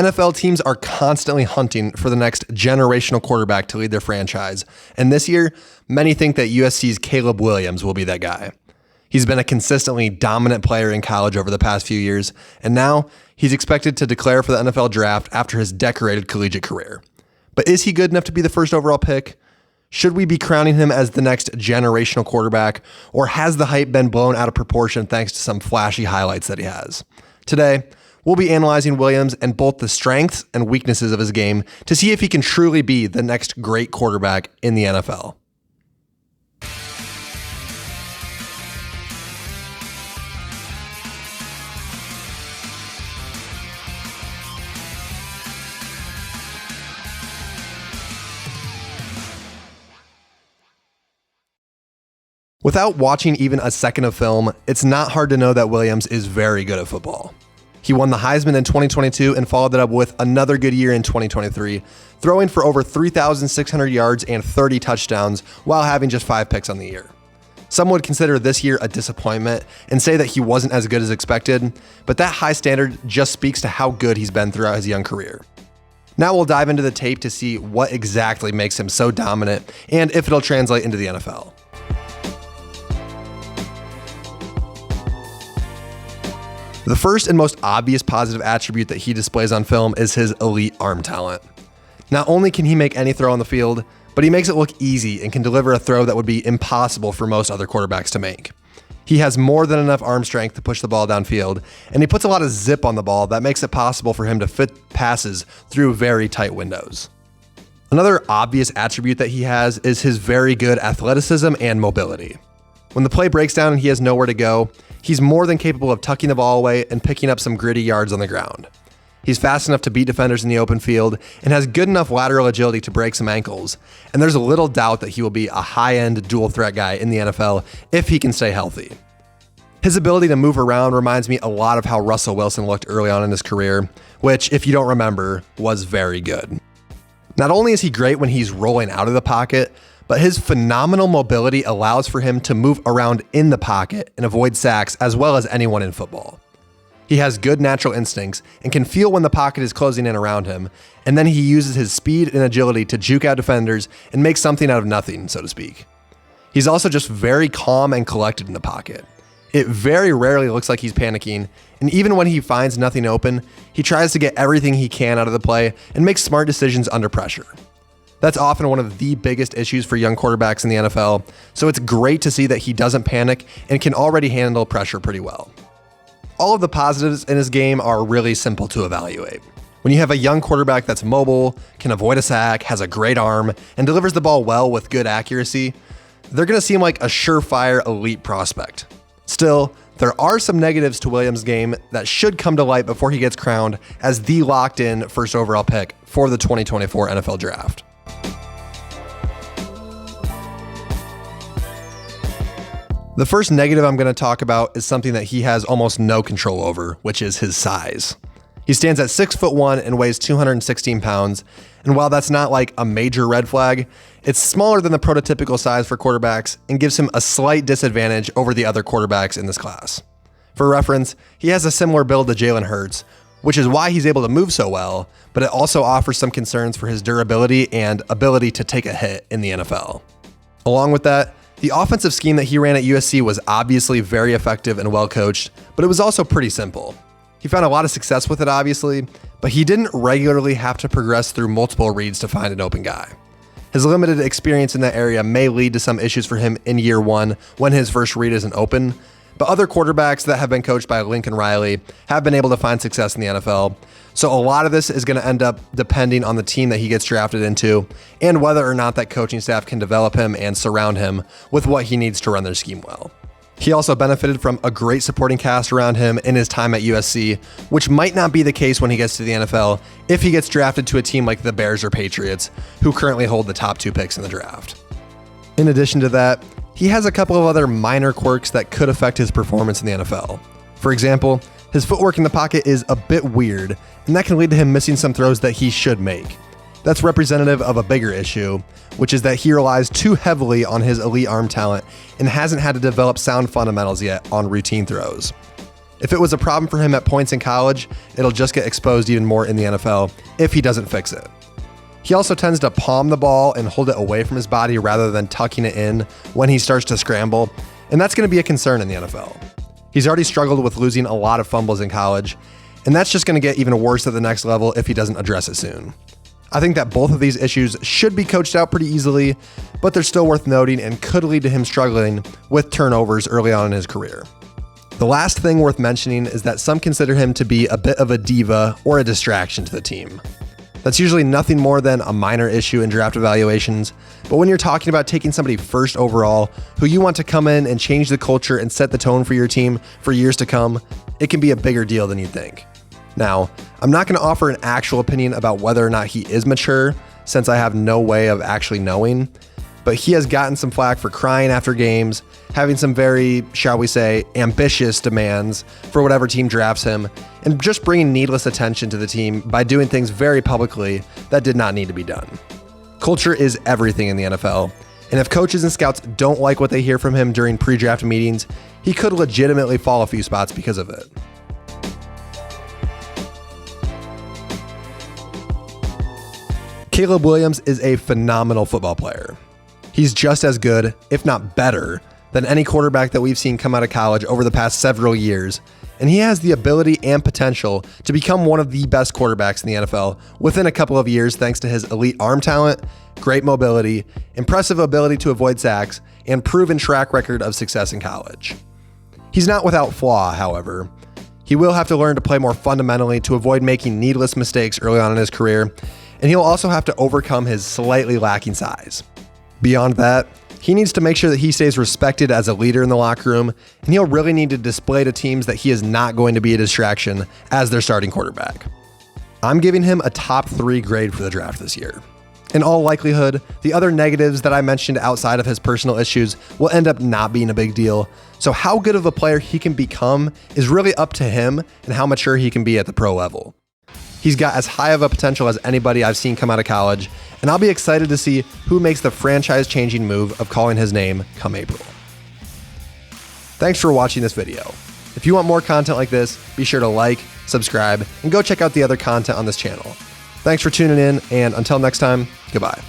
NFL teams are constantly hunting for the next generational quarterback to lead their franchise, and this year, many think that USC's Caleb Williams will be that guy. He's been a consistently dominant player in college over the past few years, and now he's expected to declare for the NFL draft after his decorated collegiate career. But is he good enough to be the first overall pick? Should we be crowning him as the next generational quarterback, or has the hype been blown out of proportion thanks to some flashy highlights that he has? Today, we'll be analyzing Williams and both the strengths and weaknesses of his game to see if he can truly be the next great quarterback in the NFL. Without watching even a second of film, it's not hard to know that Williams is very good at football. He won the Heisman in 2022 and followed it up with another good year in 2023, throwing for over 3,600 yards and 30 touchdowns while having just 5 picks on the year. Some would consider this year a disappointment and say that he wasn't as good as expected, but that high standard just speaks to how good he's been throughout his young career. Now we'll dive into the tape to see what exactly makes him so dominant and if it'll translate into the NFL. The first and most obvious positive attribute that he displays on film is his elite arm talent. Not only can he make any throw on the field, but he makes it look easy and can deliver a throw that would be impossible for most other quarterbacks to make. He has more than enough arm strength to push the ball downfield, and he puts a lot of zip on the ball that makes it possible for him to fit passes through very tight windows. Another obvious attribute that he has is his very good athleticism and mobility. When the play breaks down and he has nowhere to go, he's more than capable of tucking the ball away and picking up some gritty yards on the ground. He's fast enough to beat defenders in the open field and has good enough lateral agility to break some ankles, and there's little doubt that he will be a high-end dual threat guy in the NFL if he can stay healthy. His ability to move around reminds me a lot of how Russell Wilson looked early on in his career, which, if you don't remember, was very good. Not only is he great when he's rolling out of the pocket, but his phenomenal mobility allows for him to move around in the pocket and avoid sacks as well as anyone in football. He has good natural instincts and can feel when the pocket is closing in around him, and then he uses his speed and agility to juke out defenders and make something out of nothing, so to speak. He's also just very calm and collected in the pocket. It very rarely looks like he's panicking, and even when he finds nothing open, he tries to get everything he can out of the play and makes smart decisions under pressure. That's often one of the biggest issues for young quarterbacks in the NFL, so it's great to see that he doesn't panic and can already handle pressure pretty well. All of the positives in his game are really simple to evaluate. When you have a young quarterback that's mobile, can avoid a sack, has a great arm, and delivers the ball well with good accuracy, they're going to seem like a surefire elite prospect. Still, there are some negatives to Williams' game that should come to light before he gets crowned as the locked-in first overall pick for the 2024 NFL Draft. The first negative I'm going to talk about is something that he has almost no control over, which is his size. He stands at 6'1" and weighs 216 pounds, and while that's not like a major red flag, it's smaller than the prototypical size for quarterbacks and gives him a slight disadvantage over the other quarterbacks in this class. For reference, he has a similar build to Jalen Hurts, which is why he's able to move so well, but it also offers some concerns for his durability and ability to take a hit in the NFL. Along with that, the offensive scheme that he ran at USC was obviously very effective and well coached, but it was also pretty simple. He found a lot of success with it, obviously, but he didn't regularly have to progress through multiple reads to find an open guy. His limited experience in that area may lead to some issues for him in year one when his first read isn't open, but other quarterbacks that have been coached by Lincoln Riley have been able to find success in the NFL. So a lot of this is going to end up depending on the team that he gets drafted into and whether or not that coaching staff can develop him and surround him with what he needs to run their scheme well. He also benefited from a great supporting cast around him in his time at USC, which might not be the case when he gets to the NFL if he gets drafted to a team like the Bears or Patriots, who currently hold the top 2 picks in the draft. In addition to that, he has a couple of other minor quirks that could affect his performance in the NFL. For example, his footwork in the pocket is a bit weird, and that can lead to him missing some throws that he should make. That's representative of a bigger issue, which is that he relies too heavily on his elite arm talent and hasn't had to develop sound fundamentals yet on routine throws. If it was a problem for him at points in college, it'll just get exposed even more in the NFL if he doesn't fix it. He also tends to palm the ball and hold it away from his body rather than tucking it in when he starts to scramble, and that's going to be a concern in the NFL. He's already struggled with losing a lot of fumbles in college, and that's just going to get even worse at the next level if he doesn't address it soon. I think that both of these issues should be coached out pretty easily, but they're still worth noting and could lead to him struggling with turnovers early on in his career. The last thing worth mentioning is that some consider him to be a bit of a diva or a distraction to the team. That's usually nothing more than a minor issue in draft evaluations, but when you're talking about taking somebody first overall who you want to come in and change the culture and set the tone for your team for years to come, it can be a bigger deal than you think. Now, I'm not going to offer an actual opinion about whether or not he is mature, since I have no way of actually knowing, but he has gotten some flack for crying after games, having some very, shall we say, ambitious demands for whatever team drafts him, and just bringing needless attention to the team by doing things very publicly that did not need to be done. Culture is everything in the NFL, and if coaches and scouts don't like what they hear from him during pre-draft meetings, he could legitimately fall a few spots because of it. Caleb Williams is a phenomenal football player. He's just as good, if not better, than any quarterback that we've seen come out of college over the past several years, and he has the ability and potential to become one of the best quarterbacks in the NFL within a couple of years thanks to his elite arm talent, great mobility, impressive ability to avoid sacks, and proven track record of success in college. He's not without flaw, however. He will have to learn to play more fundamentally to avoid making needless mistakes early on in his career, and he'll also have to overcome his slightly lacking size. Beyond that, he needs to make sure that he stays respected as a leader in the locker room, and he'll really need to display to teams that he is not going to be a distraction as their starting quarterback. I'm giving him a top 3 grade for the draft this year. In all likelihood, the other negatives that I mentioned outside of his personal issues will end up not being a big deal, so how good of a player he can become is really up to him and how mature he can be at the pro level. He's got as high of a potential as anybody I've seen come out of college, and I'll be excited to see who makes the franchise-changing move of calling his name come April. Thanks for watching this video. If you want more content like this, be sure to like, subscribe, and go check out the other content on this channel. Thanks for tuning in, and until next time, goodbye.